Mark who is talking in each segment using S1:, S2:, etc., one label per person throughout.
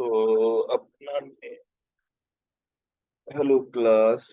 S1: तो अपना hello class.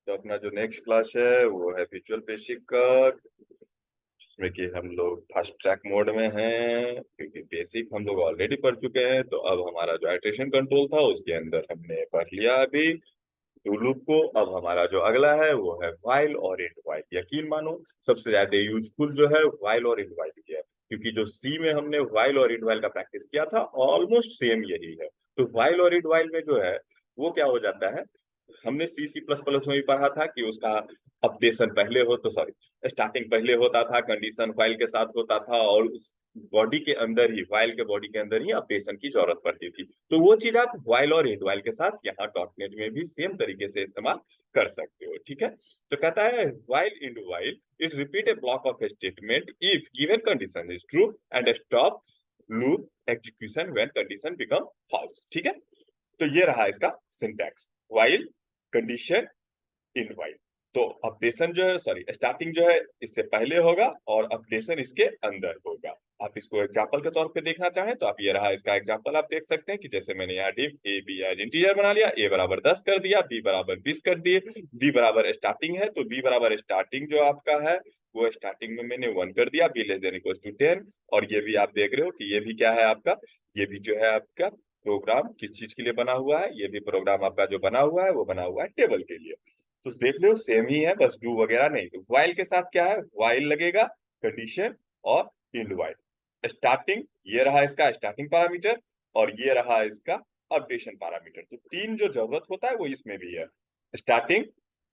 S1: तो अपना जो नेक्स्ट क्लास है वो है विजुअल बेसिक का, जिसमें कि हम लोग फास्ट ट्रैक मोड में हैं, क्योंकि बेसिक हम लोग ऑलरेडी पढ़ चुके हैं। तो अब हमारा जो आइट्रेशन कंट्रोल था उसके अंदर हमने पढ़ लिया अभी डू लूप को। अब हमारा जो अगला है वो है व्हाइल और इट व्हाइल। यकीन मानो सबसे ज्यादा यूजफुल जो है व्हाइल और इट व्हाइल ही है, क्योंकि जो सी में हमने व्हाइल और इट व्हाइल का प्रैक्टिस किया था ऑलमोस्ट सेम यही है। तो व्हाइल और इट व्हाइल में जो है वो क्या हो जाता है, हमने सी सी प्लस प्लस में भी पढ़ा था कि उसका अपडेशन पहले हो तो सॉरी स्टार्टिंग पहले होता था, कंडीशन व्हाइल के साथ होता था, और उस बॉडी के अंदर ही व्हाइल के बॉडी के अंदर ही अपडेशन की जरूरत पड़ती थी। तो वो चीज आप व्हाइल और इट व्हाइल के साथ यहाँ डॉट नेट में भी सेम तरीके से इस्तेमाल कर सकते हो। ठीक है, तो कहता है while in while it repeat a block of statement if given condition is true and stop loop execution when condition become false. ठीक है, तो ये रहा इसका syntax, while condition end while. तो अपडेशन जो है सॉरी स्टार्टिंग जो है इससे पहले होगा और अपडेशन इसके अंदर होगा। आप इसको एग्जांपल के तौर पे देखना चाहें तो आप ये रहा इसका एग्जांपल, आप देख सकते हैं कि जैसे मैंने यहाँ dim A B as integer बना लिया, ए बराबर 10 कर दिया, बी बराबर 20 कर दिए, बी बराबर स्टार्टिंग है तो बी बराबर स्टार्टिंग जो आपका है वो स्टार्टिंग में मैंने 1 कर दिया, B less than equal to 10। और ये भी आप देख रहे हो कि ये भी क्या है आपका, ये भी जो है आपका प्रोग्राम किस चीज के लिए बना हुआ है, ये भी प्रोग्राम आपका जो बना हुआ है वो बना हुआ है टेबल के लिए। तो देख लो सेम ही है, बस डू वगैरह नहीं। तो व्हाइल के साथ क्या है, व्हाइल लगेगा, कंडीशन और इंड व्हाइल। स्टार्टिंग ये रहा इसका स्टार्टिंग पैरामीटर, और ये रहा इसका अपडेशन पैरामीटर। तो तीन जो जरूरत होता है वो इसमें भी है, स्टार्टिंग,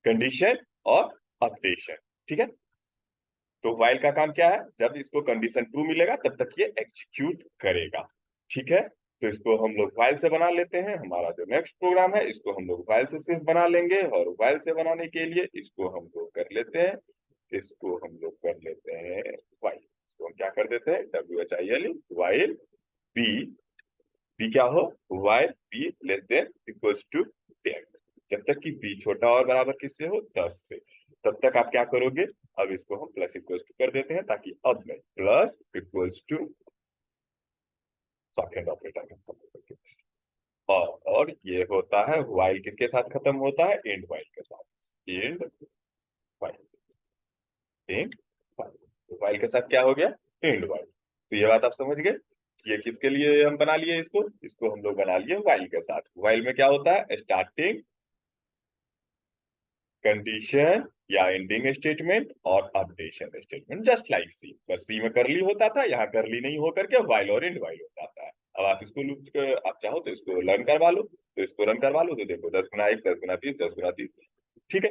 S1: कंडीशन और अपडेशन। ठीक है, तो व्हाइल का काम क्या है, जब इसको कंडीशन ट्रू मिलेगा तब तक ये एग्जीक्यूट करेगा। ठीक है, तो इसको हम लोग व्हाइल से बना लेते हैं। हमारा जो नेक्स्ट प्रोग्राम है इसको हम लोग व्हाइल से सिर्फ बना लेंगे, और व्हाइल से बनाने के लिए इसको हम लोग कर लेते हैं, इसको हम लोग कर लेते हैं व्हाइल। इसको हम क्या कर देते हैं, WHIL व्हाइल बी, बी क्या हो, while B less than equals to 10, जब तक कि बी छोटा और बराबर किससे हो, 10 से। तब तक आप क्या करोगे, अब इसको हम प्लस इक्वल्स टू कर देते हैं, ताकि अब मैं plus equals to second operator खत्म हो सके। और ये होता है व्हाइल किसके साथ खत्म होता है, एंड व्हाइल के साथ, and while, and while. While के साथ क्या हो गया, एंड व्हाइल। तो ये बात आप समझ गए कि ये किसके लिए हम बना लिए, इसको इसको हम लोग बना लिए व्हाइल के साथ। व्हाइल में क्या होता है, स्टार्टिंग, कंडीशन या एंडिंग स्टेटमेंट और अपडेशन स्टेटमेंट, जस्ट लाइक सी। बस सी में करली होता था, यहाँ करली नहीं होकर के व्हाइल और एंड व्हाइल हो जाता है। अब आप इसको लूप आप चाहो तो इसको लर्न करवा लो, तो इसको रन करवा लो, तो देखो 10 गुना 1 10 गुना 30 10 गुना 30। ठीक है,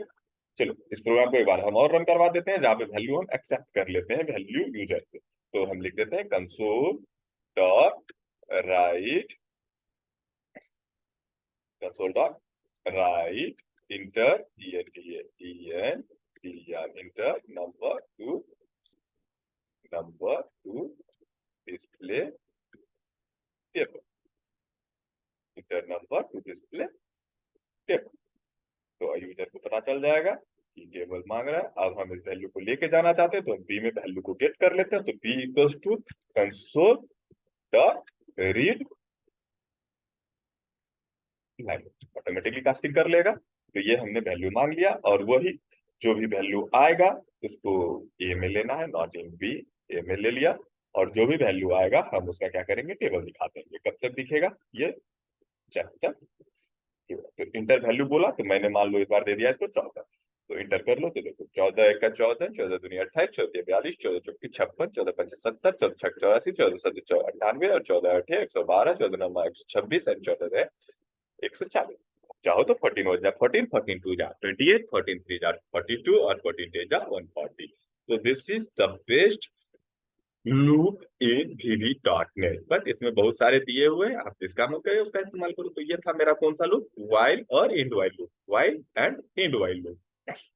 S1: चलो इस प्रोग्राम को एक बार हम और रन करवा देते हैं, जहाँ पे वैल्यू हम एक्सेप्ट कर लेते हैं वैल्यू यूजर से। तो हम लिख देते हैं console dot write, console dot right inter inter number to display table, inter number to display table. तो यूजर को पता चल जाएगा कि टेबल मांग रहा है। अब हम इस वैल्यू को लेके जाना चाहते हैं तो हम बी में वैल्यू को गेट कर लेते हैं, तो B equals to console dot read line, automatically casting कर लेगा। तो ये हमने वैल्यू मांग लिया, और वही जो भी वैल्यू आएगा उसको ए में लेना है, नॉट इन बी, ए में ले लिया। और जो भी वैल्यू आएगा हम उसका क्या करेंगे, टेबल दिखा देंगे। कब तक दिखेगा ये, जब तक, तो इंटर वैल्यू बोला तो मैंने मान लो इस बार दे दिया इसको 14। तो इंटर कर लो तो देखो 14 1 का 14, 14 दूनी 28, 14 42, 14 चौकी 56, 14 पंचे 70, 14 6 84, 14 7 98 और 14 8 112, 14 9 126 एंड 14 140। चाहो तो 14 हो जाए 14, 14 2 जा 28, 14 3 जा 42 और 14 10 जा 140। तो this is the best loop in VB dot net. But इसमें बहुत सारे दिए हुए हैं, आप जिसका मन करे उसका इस्तेमाल करो। तो ये था मेरा कौन सा लूप, वाइल और end while loop, while and end while loop.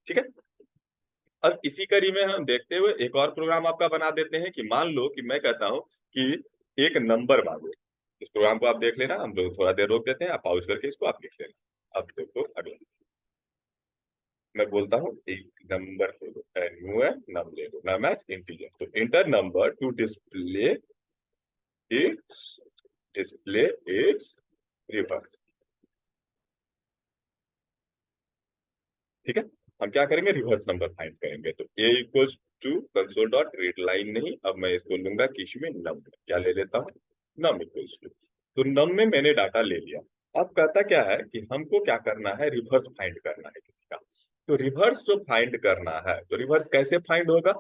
S1: ठीक है, अब इसी कड़ी में हम देखते हुए एक और प्रोग्राम आपका बना देते हैं, कि मान लो कि मैं कहता हूं कि एक नंबर मांगो। इस प्रोग्राम को आप देख लेना, हम लोग थोड़ा देर रोक देते हैं, आप पॉज करके इसको आप लिख लेना। अब देखो अगला, मैं बोलता हूँ एक नंबर ले लो, न्यू है नम ले लो, नम एज इंटीजर। तो inter number to display it's display it's reverse. ठीक है, हम क्या करेंगे, रिवर्स नंबर फाइंड करेंगे। तो a equals to console dot read line नहीं, अब मैं इसको लूंगा किस में, नम में। क्या ले लेता हूँ, नम इक्वल्स टू। तो नम में मैंने डाटा ले लिया। अब कहता क्या है कि हमको क्या करना है, रिवर्स फाइंड करना है किसी का। तो रिवर्स जो फाइंड करना है, तो रिवर्स कैसे फाइंड होगा,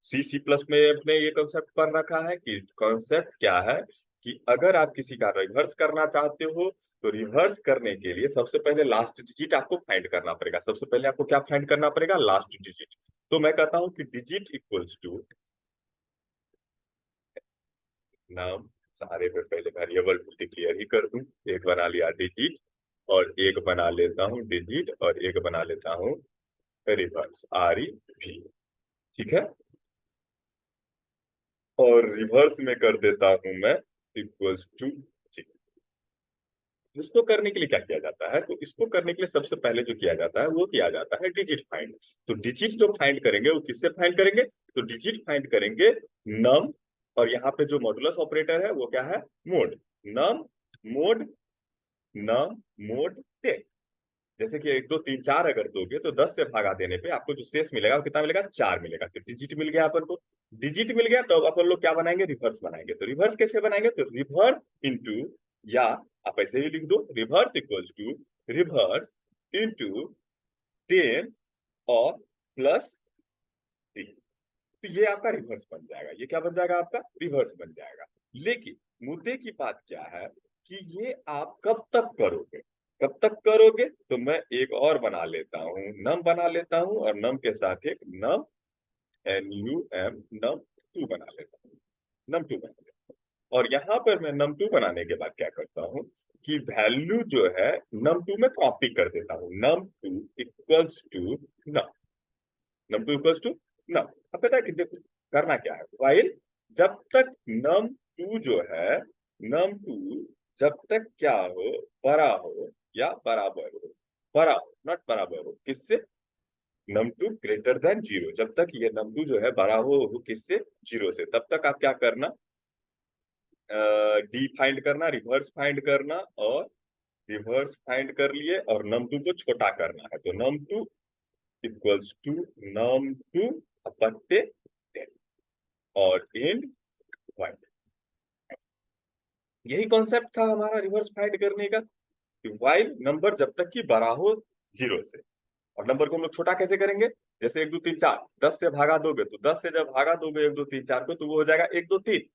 S1: सी सी प्लस में अपने ये कॉन्सेप्ट पढ़ रखा है कि कॉन्सेप्ट क्या है, कि अगर आप किसी का रिवर्स करना चाहते हो, तो रिवर्स करने के लिए सबसे पहले लास्ट डिजिट आपको फाइंड करना पड़ेगा। सबसे पहले आपको क्या फाइंड करना पड़ेगा, लास्ट डिजिट। तो मैं कहता हूं कि डिजिट इक्वल्स टू नाम, सारे पे पहले वेरिएबल डिक्लेयर ही कर दूं। एक बना लिया डिजिट, और एक बना लेता हूँ डिजिट, और एक बना लेता हूँ रिवर्स, आर ई भी। ठीक है, और रिवर्स में कर देता हूं मैं इक्वल्स टू। इसको करने के लिए क्या किया जाता है, तो इसको करने के लिए सबसे पहले जो किया जाता है वो किया जाता है डिजिट फाइंड। तो डिजिट जो फाइंड करेंगे वो किससे फाइंड करेंगे, तो डिजिट फाइंड करेंगे नम, और यहाँ पे जो मॉडुलस ऑपरेटर है वो क्या है, मोड। नम मोड, नम मोड टेन। जैसे कि 1 2 3 4 अगर दोगे तो 10 से भागा देने पे आपको जो शेष मिलेगा वो कितना मिलेगा, 4 मिलेगा। तो डिजिट मिल गया अपन को। डिजिट मिल गया तो अब अपन लोग क्या बनाएंगे, रिवर्स बनाएंगे। तो रिवर्स कैसे बनाएंगे, तो रिवर्स इंटू, या आप ऐसे ही लिख दो, reverse equals to reverse into 10 और प्लस 3। तो ये आपका रिवर्स बन जाएगा। ये क्या बन जाएगा, आपका रिवर्स बन जाएगा। लेकिन मुद्दे की बात क्या है कि ये आप कब तक करोगे, कब तक करोगे, तो मैं एक और बना लेता हूँ, नम बना लेता हूँ, और नम के साथ एक num, N U M, num two बना लेता हूँ, नम टू बना लेता हूँ। और यहाँ पर मैं नम टू बनाने के बाद क्या करता हूँ कि वैल्यू जो है नम टू में कॉपी कर देता हूँ, num two equals to num, num two equals to num. अब पता है कि देखो करना क्या है, वाइल जब तक नम टू जो है, नम टू जब तक क्या हो, बड़ा हो या बराबर हो, बड़ा हो नॉट बराबर हो किससे, num two greater than zero. जब तक ये नम टू जो है बड़ा हो किससे, जीरो से, तब तक आप क्या करना, डी फाइंड करना, रिवर्स फाइंड करना, और रिवर्स फाइंड कर लिए और नम टू को छोटा करना है। तो num two equals to num two बट्टे 10, और एंड वन। यही कॉन्सेप्ट था हमारा रिवर्स फाइंड करने का, कि वाइल नंबर जब तक कि बड़ा हो जीरो से। और नंबर को हम लोग छोटा कैसे करेंगे, जैसे 1 2 3 4, 10 से भागा दोगे, तो 10 से जब भागा दोगे 1 2 3 4 को, तो वो हो जाएगा 1 2 3।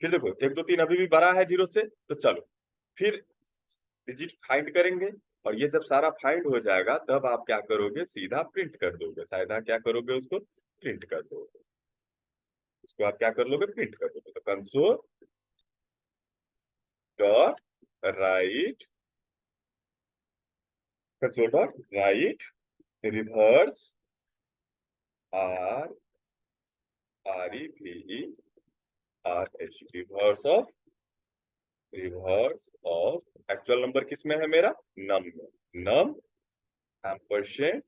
S1: फिर देखो 1 2 3 अभी भी बड़ा है जीरो से, तो चलो फिर डिजिट फाइंड करेंगे। और ये जब सारा फाइंड हो जाएगा तब आप क्या करोगे, सीधा प्रिंट कर दोगे, सीधा क्या करोगे, उसको प्रिंट कर दोगे। उसको आप क्या कर लोगे, प्रिंट कर दोगे। तो console dot write, console dot write reverse, R R E V E R H, reverse of, reverse of actual number किस में है मेरा, नम में। नम एम्परसेंड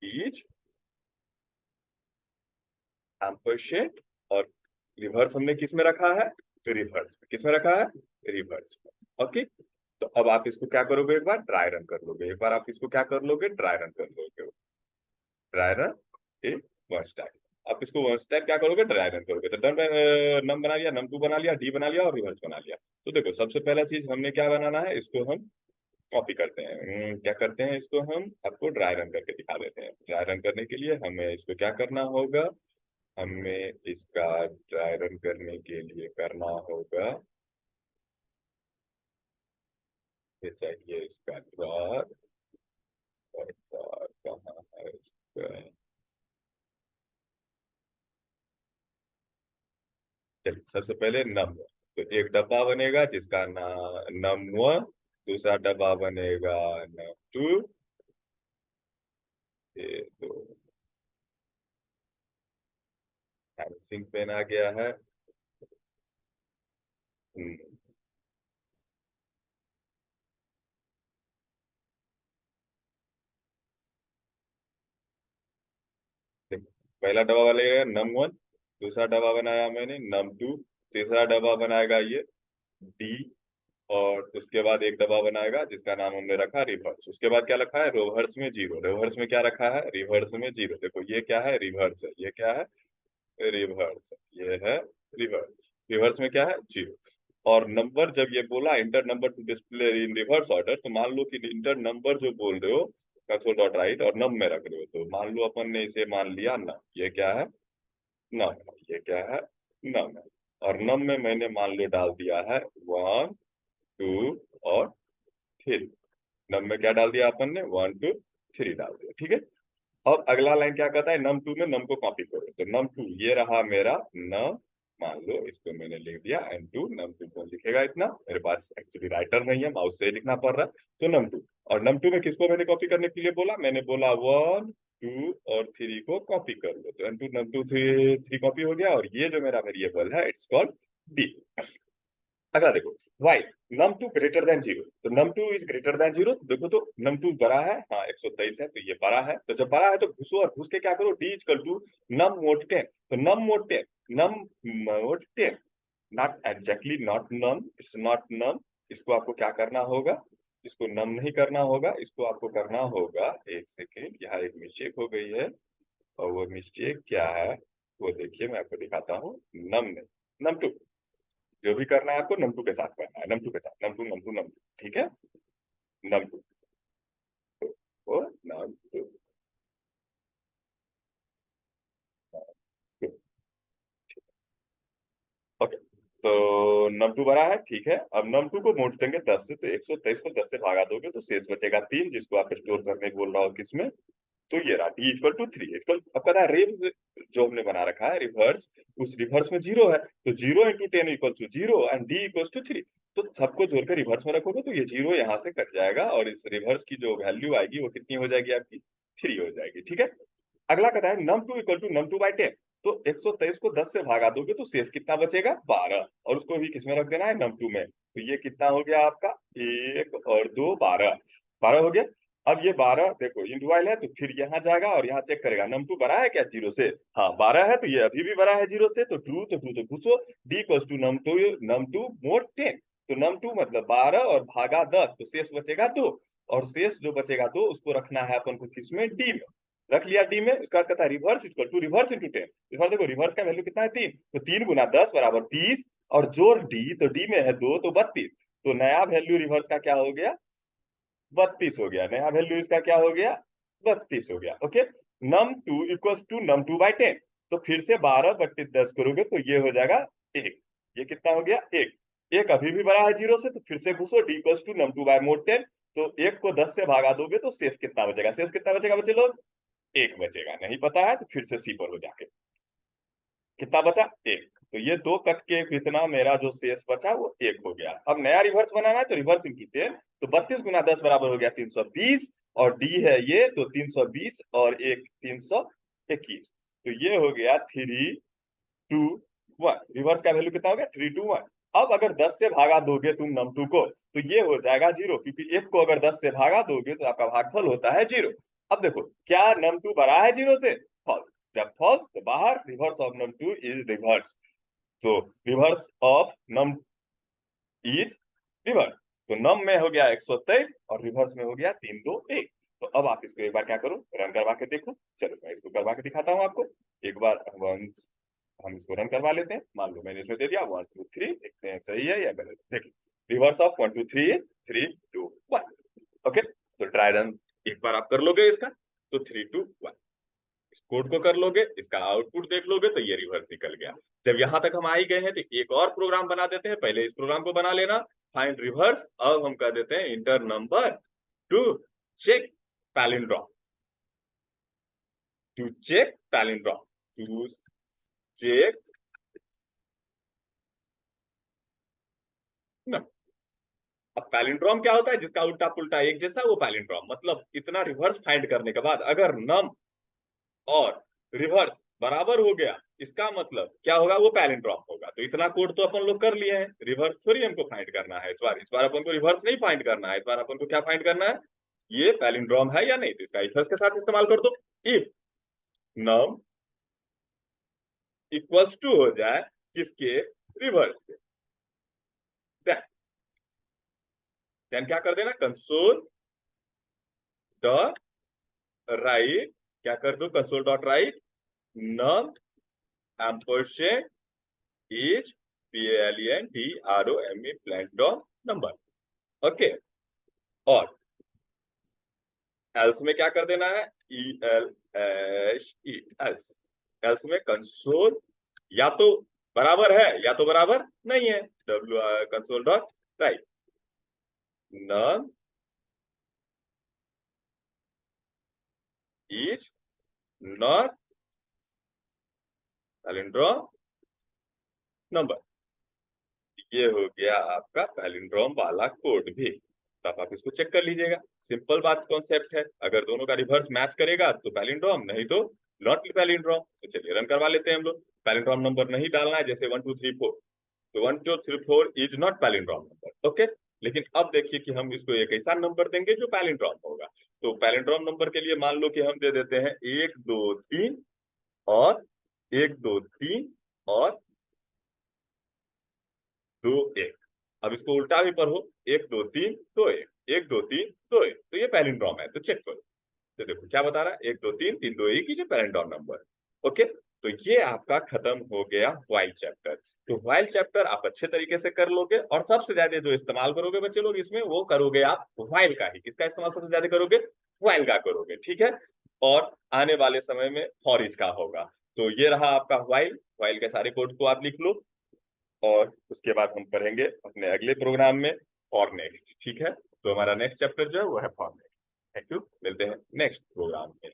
S1: ईच एम्परसेंड, और रिवर्स हमने किस में रखा है, रिवर्स में। किस में रखा है, रिवर्स में। ओके, तो अब आप इसको क्या करोगे, एक बार ट्राई रन कर लोगे, एक बार आप इसको क्या कर लोगे, ट्राई रन कर लोगे, ट्राई रन ए वन स्टाइल। आप इसको वन स्टाइल क्या करोगे, ट्राई रन करोगे। तो डन, नम बना लिया, नम टू बना लिया, डी बना लिया, और रिवर्स बना लिया। तो देखो सबसे पहला चीज हमने क्या बनाना है, इसको हम कॉपी करते हैं। क्या करते हैं, इसको हम आपको ड्राई रन करके दिखा देते हैं। ड्राई रन करने के लिए हमें इसको क्या करना होगा, हमें इसका ड्राई रन करने के लिए करना होगा, ये चाहिए इसका ड्रॉर, और ड्रॉर कहाँ है इसका। चलिए सबसे पहले नम, तो एक डब्बा बनेगा जिसका नम वन, दूसरा डब्बा बनेगा नम टू, ये तो हैंसिंग पेन आ गया है। हम्म, देखो, पहला डब्बा बनेगा नम वन, दूसरा डब्बा बनाया मैंने नम टू, तीसरा डब्बा बनाएगा ये डी, और उसके बाद एक दबा बनाएगा जिसका नाम हमने रखा रिवर्स। उसके बाद क्या रखा है, रिवर्स में जीरो। रिवर्स में क्या रखा है, रिवर्स में जीरो। देखो ये क्या है, रिवर्स है, ये क्या है, रिवर्स है, ये है रिवर्स। रिवर्स में क्या है, जीरो। और नंबर जब ये बोला inter number to display in reverse order, तो मान लो कि इंटर नंबर जो बोल रहे हो कंसोल डॉट राइट और नम में रख रहे हो, तो मान लो अपन ने इसे मान लिया नम। ये क्या है, नम है। ये क्या है, नम है। और नम में मैंने मान लो डाल दिया है वन, टू और थ्री। नम में क्या डाल दिया अपन ने, वन टू थ्री डाल दिया, ठीक है। अब अगला लाइन क्या कहता है, नम टू में नम को कॉपी करो। तो नम टू ये रहा मेरा न, मान लो इसको मैंने लिख दिया एन टू। नम टू कौन लिखेगा इतना, मेरे पास एक्चुअली राइटर नहीं है, माउस से ही लिखना पड़ रहा है। तो नम टू, और नम टू में किसको मैंने कॉपी करने के लिए बोला, मैंने बोला वन, टू और थ्री को कॉपी कर लो। तो N two num two three, three copy हो गया। और ये जो मेरा वेरिएबल है इट्स कॉल्ड डी। अगला देखो, वाई num two greater than zero. तो num two is greater than zero. देखो तो नम टू बड़ा है, हाँ 123 है, तो ये बड़ा है। तो जब बड़ा है तो घुसो, और घुस के क्या करो, D equal to num mod 10। तो num mod 10, num mod 10, not exactly not num, it's not num. इसको आपको क्या करना होगा, इसको नम नहीं करना होगा, इसको आपको करना होगा, एक सेकेंड, यहाँ एक मिस्टेक हो गई है। और वो मिस्टेक क्या है, वो देखिए मैं आपको दिखाता हूँ। नम नहीं, नम टू, जो भी करना है आपको नम टू के साथ करना है, नम टू के साथ, num two num two num two, ठीक है। Num two, O num two, okay. तो नम टू बड़ा है, ठीक है। अब नम टू को मोड़ देंगे 10 से, तो 123 को 10 से भागा दोगे तो शेष बचेगा 3, जिसको आप स्टोर करने को बोल रहा हो किसमें, तो ये रहा डी इक्वल टू 3 इक्वल। अब पता है रेंज जो हमने बना रखा है रिवर्स, उस रिवर्स में जीरो है, तो zero into 10 equal to zero and D equal to 3। तो सबको जोड़कर रिवर्स में रखोगे तो ये जीरो यहाँ से कट जाएगा, और इस रिवर्स की जो वैल्यू आएगी वो कितनी हो जाएगी आपकी, 3 हो जाएगी, ठीक है। अगला कहता है num two equal to num two by 10। तो 123 को 10 से भागा दोगे तो शेष कितना बचेगा, 12, और उसको भी किसमें रख देना है, नम टू में। तो ये कितना हो गया आपका, एक और दो, 12, 12 हो गया। अब ये 12 देखो इंडुआइल है, तो फिर यहाँ जाएगा और यहाँ चेक करेगा नम टू बड़ा है क्या जीरो से, हाँ 12 है, तो ये अभी भी बड़ा है जीरो से, तो ट्रू, तो ट्रू तो घुसो, D equals to num two mod 10। तो नम टू मतलब 12 और भागा 10, तो शेष बचेगा 2। और शेष जो बचेगा 2 उसको रखना है अपन को किसमें, डी में। रख लिया डी में। उसका कहता है reverse equal to reverse into 10। Reverse देखो, रिवर्स का वैल्यू कितना है, 3, तो 3 गुना 10 बराबर 30, और जोड़ डी, तो डी में है 2 तो 32। तो नया वैल्यू रिवर्स का क्या हो गया, 32 हो गया। नया वैल्यू इसका क्या हो गया, 32 हो गया, okay. Num two equal to num two by 10। तो फिर से 12 बट्टे 10 करोगे तो ये हो जाएगा 1। ये कितना हो गया, 1। एक अभी भी बड़ा है जीरो से, तो फिर से घुसो, D equal to num two by mod 10। तो एक को 10 से भागा दोगे तो शेष कितना बचेगा, शेष कितना बचेगा बच्चे लोग, एक बचेगा। नहीं पता है तो फिर से सी पर हो जाके कितना बचा, एक। तो ये दो कट के कितना मेरा जो शेष बचा वो एक हो गया। अब नया रिवर्स बनाना है तो रिवर्स इंटू 10। तो 32 गुना 10 बराबर हो गया 320, और डी है ये तो 320 और एक 321। तो ये हो गया 3, 2, 1। रिवर्स का वैल्यू कितना हो गया, 3, 2, 1। अब अगर 10 से भागा दोगे तुम नम टू को, तो ये हो जाएगा जीरो, क्योंकि एक को अगर 10 से भागा दोगे तो आपका भागफल होता है जीरो। अब देखो क्या नम टू बड़ा है जीरो से, फॉल्स। जब फॉल्स तो बाहर, reverse of num two is reverse. तो reverse of num is reverse. तो नम में हो गया 123 और रिवर्स में हो गया 321। तो अब आप इसको एक बार क्या करो, रन करवा के देखो। चलो मैं इसको करवा के दिखाता हूँ आपको एक बार। हम इसको रन करवा लेते हैं। मान लो मैंने इसमें दे दिया 1, 2, 3, देखते हैं सही है या गलत। देखो रिवर्स ऑफ 1, 2, 3, 3, 2, 1, ओके। तो ट्राई रन एक बार आप कर लोगे इसका, तो 3, 2, 1 इस कोड को कर लोगे, इसका आउटपुट देख लोगे तो ये रिवर्स निकल गया। जब यहां तक हम आ ही गए हैं तो एक और प्रोग्राम बना देते हैं। पहले इस प्रोग्राम को बना लेना, फाइंड रिवर्स। अब हम कर देते हैं enter number to check palindrome, to check palindrome, to check. अब पैलिंड्रोम क्या होता है, जिसका उल्टा पुल्टा एक जैसा, वो पैलिंड्रोम। मतलब इतना रिवर्स फाइंड करने के बाद अगर नम और रिवर्स बराबर हो गया, इसका मतलब क्या होगा, वो पैलिंड्रोम होगा। तो इतना कोड तो अपन लोग कर लिए हैं, रिवर्स थोड़ी हमको फाइंड करना है इस बार अपन को रिवर्स नहीं फाइंड करना है। इस बार अपन को क्या फाइंड करना है, ये पैलिंड्रोम है या नहीं। तो इसका इफ के साथ इस्तेमाल कर दो। इफ नम इक्वल्स टू हो जाए किसके, रिवर्स के। देन क्या कर देना, कंसोल डॉट राइट, क्या कर दो, console dot write num ampersand is PALENDROME palindrome number. Okay, और एल्स में क्या कर देना है, ELSE एल्स, एल्स में कंसोल या तो बराबर है या तो बराबर नहीं है, W console dot write num is not palindrome number. ये हो गया आपका पैलिंड्रोम वाला कोड भी, तो आप इसको चेक कर लीजिएगा। सिंपल बात कॉन्सेप्ट है, अगर दोनों का रिवर्स मैच करेगा तो पैलिंड्रोम, नहीं तो नॉट पैलिंड्रोम। तो चलिए रन करवा लेते हैं हम लोग। पैलिंड्रोम नंबर नहीं डालना है, जैसे 1 2 3 4, तो 1 2 3 4 is not palindrome number. Okay, लेकिन अब देखिए कि हम इसको एक ऐसा नंबर देंगे जो पैलिंड्रोम होगा। तो पैलिंड्रोम नंबर के लिए मान लो कि हम दे देते हैं 1 2 3 और 1 2 3 और 2 1। अब इसको उल्टा भी पढ़ो, 1 2 3 2 1, 1 2 3 2 1, तो ये पैलिंड्रोम है। तो चेक करो, तो देखो क्या बता रहा है, 1 2 3 3 2 1 ही जो पैलिंड्रोम नंबर। ओके, तो ये आपका खत्म हो गया व्हाइल चैप्टर। तो व्हाइल चैप्टर आप अच्छे तरीके से कर लोगे, और सबसे ज्यादा जो इस्तेमाल करोगे बच्चे लोग इसमें, वो करोगे आप व्हाइल का ही। किसका इस्तेमाल सबसे ज्यादा करोगे, व्हाइल का करोगे, ठीक है। और आने वाले समय में फॉर ईच का होगा। तो ये रहा आपका व्हाइल, व्हाइल के सारे कोड को आप लिख लो, और उसके बाद हम पढ़ेंगे अपने अगले प्रोग्राम में फॉर नेक्स्ट, ठीक है। तो हमारा नेक्स्ट चैप्टर जो है वो है फॉर नेक्स्ट। थैंक यू, मिलते हैं नेक्स्ट प्रोग्राम में।